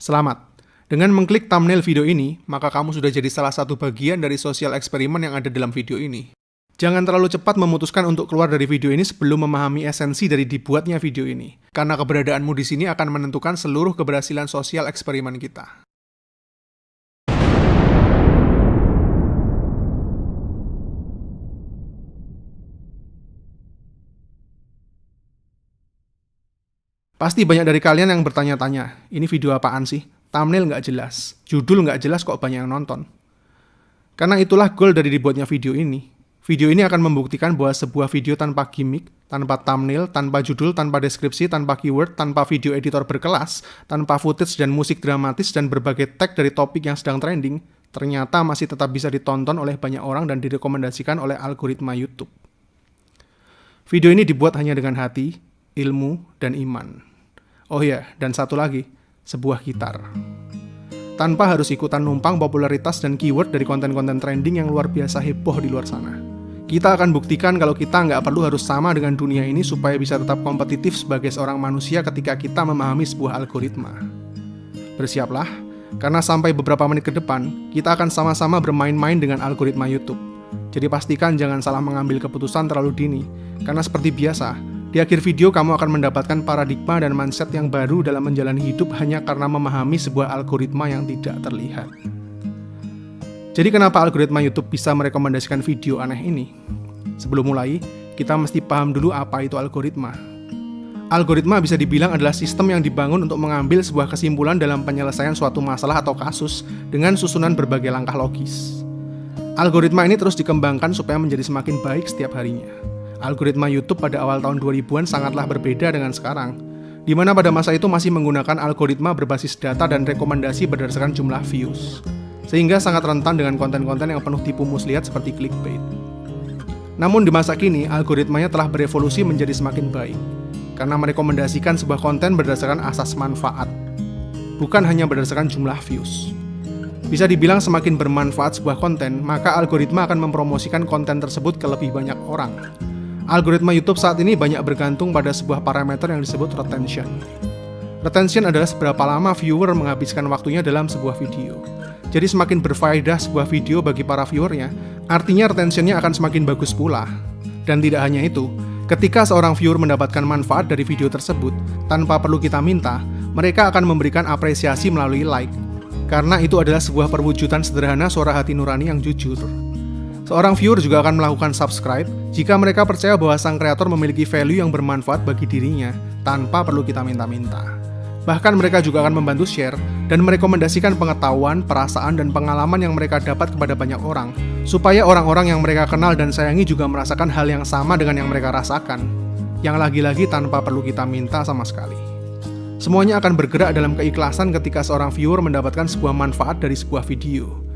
Selamat! Dengan mengklik thumbnail video ini, maka kamu sudah jadi salah satu bagian dari sosial eksperimen yang ada dalam video ini. Jangan terlalu cepat memutuskan untuk keluar dari video ini sebelum memahami esensi dari dibuatnya video ini, karena keberadaanmu di sini akan menentukan seluruh keberhasilan sosial eksperimen kita. Pasti banyak dari kalian yang bertanya-tanya, ini video apaan sih? Thumbnail nggak jelas, judul nggak jelas kok banyak yang nonton. Karena itulah goal dari dibuatnya video ini. Video ini akan membuktikan bahwa sebuah video tanpa gimmick, tanpa thumbnail, tanpa judul, tanpa deskripsi, tanpa keyword, tanpa video editor berkelas, tanpa footage dan musik dramatis dan berbagai tag dari topik yang sedang trending, ternyata masih tetap bisa ditonton oleh banyak orang dan direkomendasikan oleh algoritma YouTube. Video ini dibuat hanya dengan hati, ilmu, dan iman. Oh iya, dan satu lagi, sebuah gitar. Tanpa harus ikutan numpang popularitas dan keyword dari konten-konten trending yang luar biasa heboh di luar sana. Kita akan buktikan kalau kita nggak perlu harus sama dengan dunia ini supaya bisa tetap kompetitif sebagai seorang manusia ketika kita memahami sebuah algoritma. Bersiaplah, karena sampai beberapa menit ke depan, kita akan sama-sama bermain-main dengan algoritma YouTube. Jadi pastikan jangan salah mengambil keputusan terlalu dini, karena seperti biasa, di akhir video kamu akan mendapatkan paradigma dan mindset yang baru dalam menjalani hidup hanya karena memahami sebuah algoritma yang tidak terlihat. Jadi kenapa algoritma YouTube bisa merekomendasikan video aneh ini? Sebelum mulai, kita mesti paham dulu apa itu algoritma. Algoritma bisa dibilang adalah sistem yang dibangun untuk mengambil sebuah kesimpulan dalam penyelesaian suatu masalah atau kasus dengan susunan berbagai langkah logis. Algoritma ini terus dikembangkan supaya menjadi semakin baik setiap harinya. Algoritma YouTube pada awal tahun 2000-an sangatlah berbeda dengan sekarang, di mana pada masa itu masih menggunakan algoritma berbasis data dan rekomendasi berdasarkan jumlah views, sehingga sangat rentan dengan konten-konten yang penuh tipu muslihat seperti clickbait. Namun di masa kini, algoritmanya telah berevolusi menjadi semakin baik, karena merekomendasikan sebuah konten berdasarkan asas manfaat, bukan hanya berdasarkan jumlah views. Bisa dibilang semakin bermanfaat sebuah konten, maka algoritma akan mempromosikan konten tersebut ke lebih banyak orang. Algoritma YouTube saat ini banyak bergantung pada sebuah parameter yang disebut retention. Retention adalah seberapa lama viewer menghabiskan waktunya dalam sebuah video. Jadi semakin berfaedah sebuah video bagi para viewernya, artinya retentionnya akan semakin bagus pula. Dan tidak hanya itu, ketika seorang viewer mendapatkan manfaat dari video tersebut, tanpa perlu kita minta, mereka akan memberikan apresiasi melalui like. Karena itu adalah sebuah perwujudan sederhana suara hati nurani yang jujur. Seorang viewer juga akan melakukan subscribe jika mereka percaya bahwa sang kreator memiliki value yang bermanfaat bagi dirinya tanpa perlu kita minta-minta. Bahkan mereka juga akan membantu share dan merekomendasikan pengetahuan, perasaan, dan pengalaman yang mereka dapat kepada banyak orang, supaya orang-orang yang mereka kenal dan sayangi juga merasakan hal yang sama dengan yang mereka rasakan, yang lagi-lagi tanpa perlu kita minta sama sekali. Semuanya akan bergerak dalam keikhlasan ketika seorang viewer mendapatkan sebuah manfaat dari sebuah video.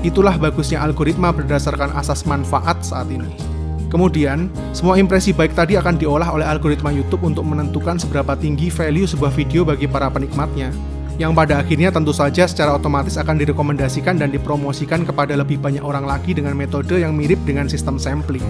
Itulah bagusnya algoritma berdasarkan asas manfaat saat ini. Kemudian, semua impresi baik tadi akan diolah oleh algoritma YouTube untuk menentukan seberapa tinggi value sebuah video bagi para penikmatnya, yang pada akhirnya tentu saja secara otomatis akan direkomendasikan dan dipromosikan kepada lebih banyak orang lagi dengan metode yang mirip dengan sistem sampling.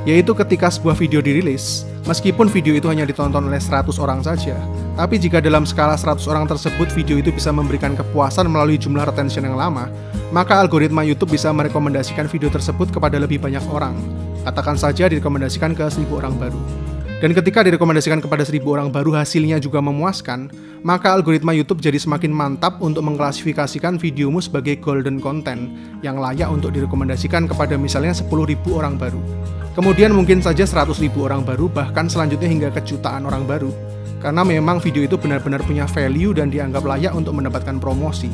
Yaitu ketika sebuah video dirilis, meskipun video itu hanya ditonton oleh 100 orang saja, tapi jika dalam skala 100 orang tersebut video itu bisa memberikan kepuasan melalui jumlah retention yang lama, maka algoritma YouTube bisa merekomendasikan video tersebut kepada lebih banyak orang. Katakan saja direkomendasikan ke 1000 orang baru. Dan ketika direkomendasikan kepada 1000 orang baru hasilnya juga memuaskan, maka algoritma YouTube jadi semakin mantap untuk mengklasifikasikan videomu sebagai golden content yang layak untuk direkomendasikan kepada misalnya 10.000 orang baru. Kemudian mungkin saja 100.000 orang baru, bahkan selanjutnya hingga ke jutaan orang baru. Karena memang video itu benar-benar punya value dan dianggap layak untuk mendapatkan promosi.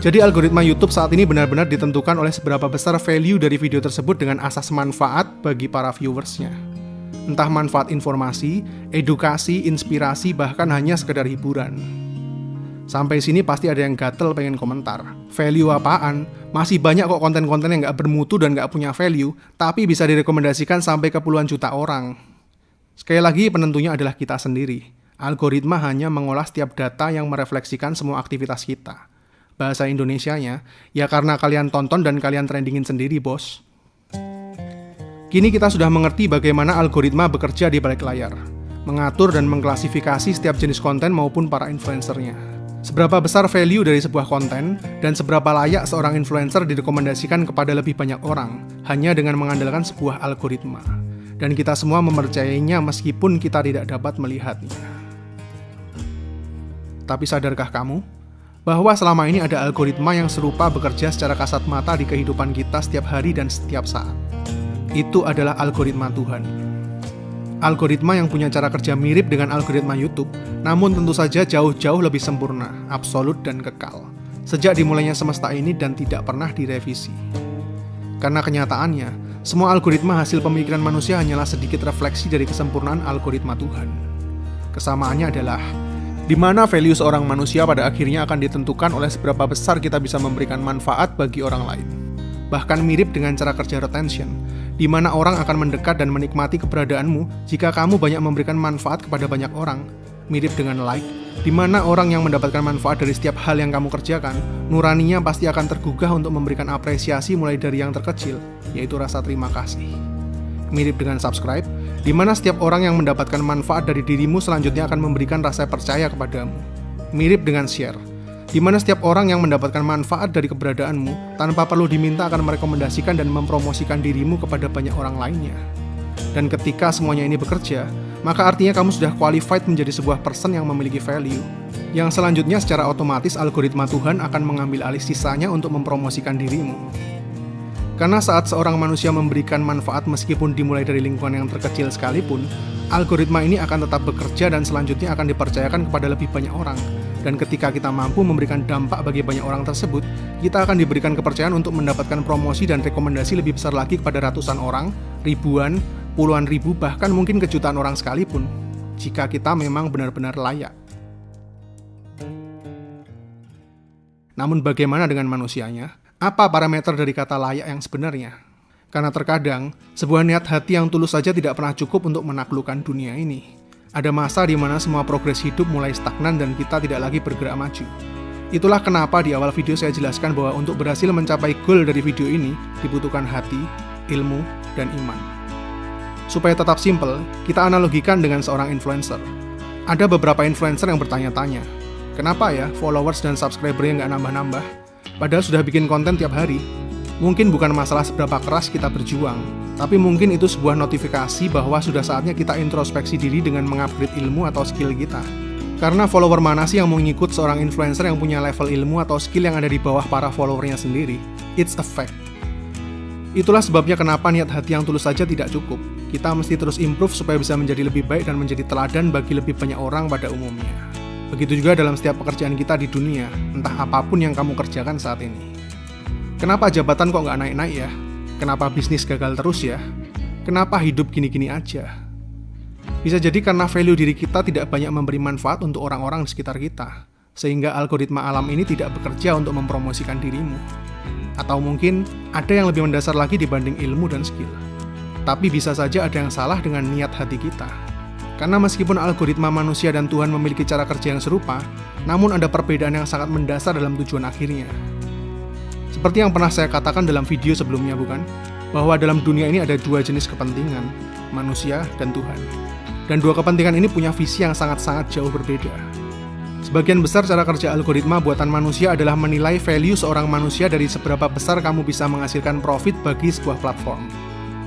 Jadi algoritma YouTube saat ini benar-benar ditentukan oleh seberapa besar value dari video tersebut dengan asas manfaat bagi para viewersnya. Entah manfaat informasi, edukasi, inspirasi, bahkan hanya sekedar hiburan. Sampai sini pasti ada yang gatel pengen komentar. Value apaan? Masih banyak kok konten-konten yang nggak bermutu dan nggak punya value, tapi bisa direkomendasikan sampai ke puluhan juta orang. Sekali lagi penentunya adalah kita sendiri. Algoritma hanya mengolah setiap data yang merefleksikan semua aktivitas kita. Bahasa Indonesianya, ya karena kalian tonton dan kalian trendingin sendiri, bos. Kini kita sudah mengerti bagaimana algoritma bekerja di balik layar, mengatur dan mengklasifikasi setiap jenis konten maupun para influencernya. Seberapa besar value dari sebuah konten, dan seberapa layak seorang influencer direkomendasikan kepada lebih banyak orang, hanya dengan mengandalkan sebuah algoritma. Dan kita semua mempercayainya meskipun kita tidak dapat melihatnya. Tapi sadarkah kamu, bahwa selama ini ada algoritma yang serupa bekerja secara kasat mata di kehidupan kita setiap hari dan setiap saat? Itu adalah algoritma Tuhan. Algoritma yang punya cara kerja mirip dengan algoritma YouTube, namun tentu saja jauh-jauh lebih sempurna, absolut dan kekal, sejak dimulainya semesta ini dan tidak pernah direvisi. Karena kenyataannya, semua algoritma hasil pemikiran manusia hanyalah sedikit refleksi dari kesempurnaan algoritma Tuhan. Kesamaannya adalah, di mana value seorang manusia pada akhirnya akan ditentukan oleh seberapa besar kita bisa memberikan manfaat bagi orang lain. Bahkan mirip dengan cara kerja retention, di mana orang akan mendekat dan menikmati keberadaanmu jika kamu banyak memberikan manfaat kepada banyak orang. Mirip dengan like, di mana orang yang mendapatkan manfaat dari setiap hal yang kamu kerjakan, nuraninya pasti akan tergugah untuk memberikan apresiasi mulai dari yang terkecil, yaitu rasa terima kasih. Mirip dengan subscribe, di mana setiap orang yang mendapatkan manfaat dari dirimu selanjutnya akan memberikan rasa percaya kepadamu. Mirip dengan share, di mana setiap orang yang mendapatkan manfaat dari keberadaanmu, tanpa perlu diminta akan merekomendasikan dan mempromosikan dirimu kepada banyak orang lainnya. Dan ketika semuanya ini bekerja, maka artinya kamu sudah qualified menjadi sebuah person yang memiliki value, yang selanjutnya secara otomatis algoritma Tuhan akan mengambil alih sisanya untuk mempromosikan dirimu. Karena saat seorang manusia memberikan manfaat meskipun dimulai dari lingkungan yang terkecil sekalipun, algoritma ini akan tetap bekerja dan selanjutnya akan dipercayakan kepada lebih banyak orang. Dan ketika kita mampu memberikan dampak bagi banyak orang tersebut, kita akan diberikan kepercayaan untuk mendapatkan promosi dan rekomendasi lebih besar lagi kepada ratusan orang, ribuan, puluhan ribu, bahkan mungkin ke jutaan orang sekalipun, jika kita memang benar-benar layak. Namun bagaimana dengan manusianya? Apa parameter dari kata layak yang sebenarnya? Karena terkadang, sebuah niat hati yang tulus saja tidak pernah cukup untuk menaklukkan dunia ini. Ada masa di mana semua progres hidup mulai stagnan dan kita tidak lagi bergerak maju. Itulah kenapa di awal video saya jelaskan bahwa untuk berhasil mencapai goal dari video ini, dibutuhkan hati, ilmu, dan iman. Supaya tetap simple, kita analogikan dengan seorang influencer. Ada beberapa influencer yang bertanya-tanya, kenapa ya followers dan subscribernya nggak nambah-nambah? Padahal sudah bikin konten tiap hari. Mungkin bukan masalah seberapa keras kita berjuang, tapi mungkin itu sebuah notifikasi bahwa sudah saatnya kita introspeksi diri dengan mengupgrade ilmu atau skill kita. Karena follower mana sih yang mau ngikut seorang influencer yang punya level ilmu atau skill yang ada di bawah para followernya sendiri? It's a fact. Itulah sebabnya kenapa niat hati yang tulus saja tidak cukup. Kita mesti terus improve supaya bisa menjadi lebih baik dan menjadi teladan bagi lebih banyak orang pada umumnya. Begitu juga dalam setiap pekerjaan kita di dunia, entah apapun yang kamu kerjakan saat ini. Kenapa jabatan kok nggak naik-naik ya? Kenapa bisnis gagal terus ya? Kenapa hidup gini-gini aja? Bisa jadi karena value diri kita tidak banyak memberi manfaat untuk orang-orang di sekitar kita, sehingga algoritma alam ini tidak bekerja untuk mempromosikan dirimu. Atau mungkin ada yang lebih mendasar lagi dibanding ilmu dan skill. Tapi bisa saja ada yang salah dengan niat hati kita. Karena meskipun algoritma manusia dan Tuhan memiliki cara kerja yang serupa, namun ada perbedaan yang sangat mendasar dalam tujuan akhirnya. Seperti yang pernah saya katakan dalam video sebelumnya, bukan? Bahwa dalam dunia ini ada dua jenis kepentingan, manusia dan Tuhan. Dan dua kepentingan ini punya visi yang sangat-sangat jauh berbeda. Sebagian besar cara kerja algoritma buatan manusia adalah menilai value seorang manusia dari seberapa besar kamu bisa menghasilkan profit bagi sebuah platform.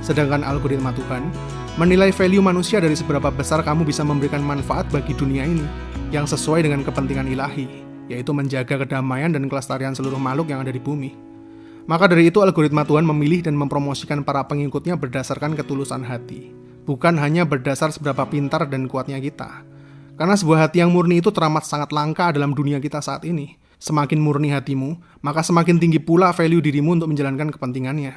Sedangkan algoritma Tuhan menilai value manusia dari seberapa besar kamu bisa memberikan manfaat bagi dunia ini, yang sesuai dengan kepentingan ilahi, yaitu menjaga kedamaian dan kelestarian seluruh makhluk yang ada di bumi. Maka dari itu algoritma Tuhan memilih dan mempromosikan para pengikutnya berdasarkan ketulusan hati, bukan hanya berdasar seberapa pintar dan kuatnya kita. Karena sebuah hati yang murni itu teramat sangat langka dalam dunia kita saat ini. Semakin murni hatimu, maka semakin tinggi pula value dirimu untuk menjalankan kepentingannya.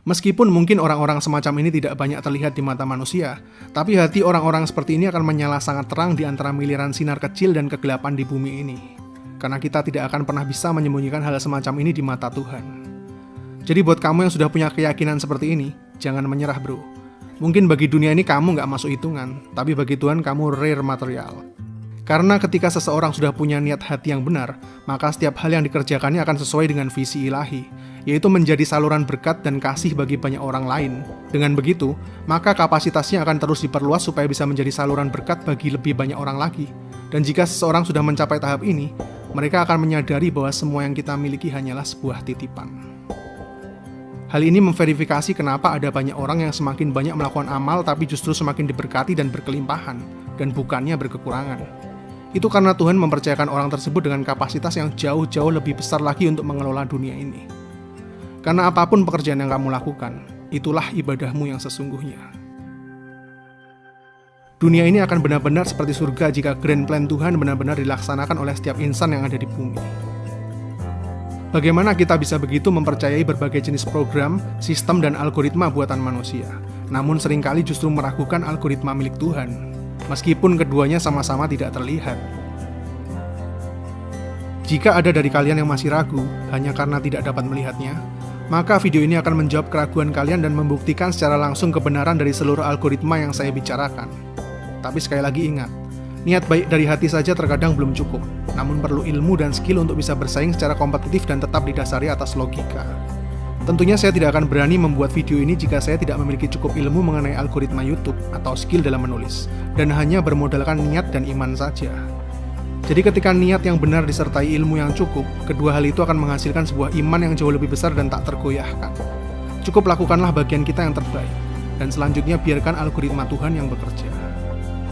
Meskipun mungkin orang-orang semacam ini tidak banyak terlihat di mata manusia, tapi hati orang-orang seperti ini akan menyala sangat terang di antara miliaran sinar kecil dan kegelapan di bumi ini. Karena kita tidak akan pernah bisa menyembunyikan hal semacam ini di mata Tuhan. Jadi buat kamu yang sudah punya keyakinan seperti ini, jangan menyerah bro. Mungkin bagi dunia ini kamu nggak masuk hitungan, tapi bagi Tuhan kamu rare material. Karena ketika seseorang sudah punya niat hati yang benar, maka setiap hal yang dikerjakannya akan sesuai dengan visi ilahi, yaitu menjadi saluran berkat dan kasih bagi banyak orang lain. Dengan begitu, maka kapasitasnya akan terus diperluas supaya bisa menjadi saluran berkat bagi lebih banyak orang lagi. Dan jika seseorang sudah mencapai tahap ini, mereka akan menyadari bahwa semua yang kita miliki hanyalah sebuah titipan. Hal ini memverifikasi kenapa ada banyak orang yang semakin banyak melakukan amal tapi justru semakin diberkati dan berkelimpahan, dan bukannya berkekurangan. Itu karena Tuhan mempercayakan orang tersebut dengan kapasitas yang jauh-jauh lebih besar lagi untuk mengelola dunia ini. Karena apapun pekerjaan yang kamu lakukan, itulah ibadahmu yang sesungguhnya. Dunia ini akan benar-benar seperti surga jika grand plan Tuhan benar-benar dilaksanakan oleh setiap insan yang ada di bumi. Bagaimana kita bisa begitu mempercayai berbagai jenis program, sistem, dan algoritma buatan manusia, namun seringkali justru meragukan algoritma milik Tuhan, meskipun keduanya sama-sama tidak terlihat. Jika ada dari kalian yang masih ragu, hanya karena tidak dapat melihatnya, maka video ini akan menjawab keraguan kalian dan membuktikan secara langsung kebenaran dari seluruh algoritma yang saya bicarakan. Tapi sekali lagi ingat, niat baik dari hati saja terkadang belum cukup, namun perlu ilmu dan skill untuk bisa bersaing secara kompetitif dan tetap didasari atas logika. Tentunya saya tidak akan berani membuat video ini jika saya tidak memiliki cukup ilmu mengenai algoritma YouTube atau skill dalam menulis, dan hanya bermodalkan niat dan iman saja. Jadi ketika niat yang benar disertai ilmu yang cukup, kedua hal itu akan menghasilkan sebuah iman yang jauh lebih besar dan tak tergoyahkan. Cukup lakukanlah bagian kita yang terbaik, dan selanjutnya biarkan algoritma Tuhan yang bekerja.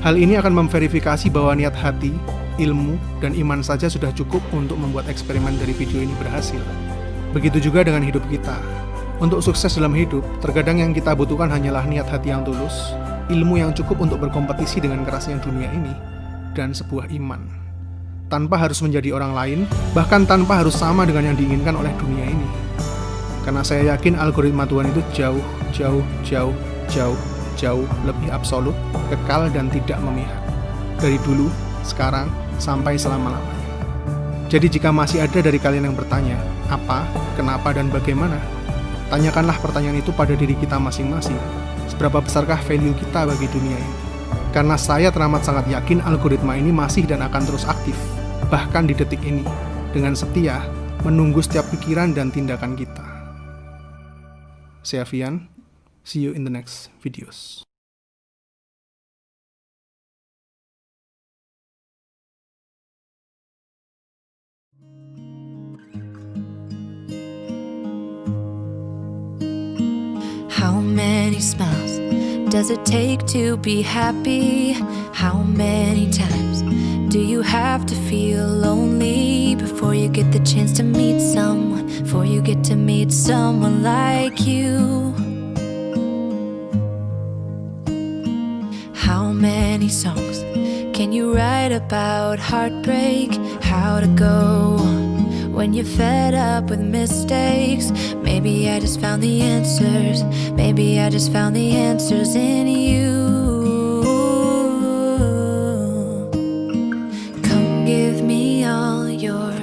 Hal ini akan memverifikasi bahwa niat hati, ilmu, dan iman saja sudah cukup untuk membuat eksperimen dari video ini berhasil. Begitu juga dengan hidup kita. Untuk sukses dalam hidup, terkadang yang kita butuhkan hanyalah niat hati yang tulus, ilmu yang cukup untuk berkompetisi dengan kerasnya dunia ini, dan sebuah iman. Tanpa harus menjadi orang lain, bahkan tanpa harus sama dengan yang diinginkan oleh dunia ini. Karena saya yakin algoritma Tuhan itu jauh lebih absolut, kekal, dan tidak memihak. Dari dulu, sekarang, sampai selama-lamanya. Jadi jika masih ada dari kalian yang bertanya, apa, kenapa, dan bagaimana? Tanyakanlah pertanyaan itu pada diri kita masing-masing. Seberapa besarkah value kita bagi dunia ini? Karena saya teramat sangat yakin algoritma ini masih dan akan terus aktif, bahkan di detik ini, dengan setia, menunggu setiap pikiran dan tindakan kita. Saya Fian, see you in the next videos. How many smiles does it take to be happy? How many times do you have to feel lonely before you get the chance to meet someone, before you get to meet someone like you? How many songs can you write about heartbreak? How to go on when you're fed up with mistakes? Maybe I just found the answers. Maybe I just found the answers in you. Come give me all your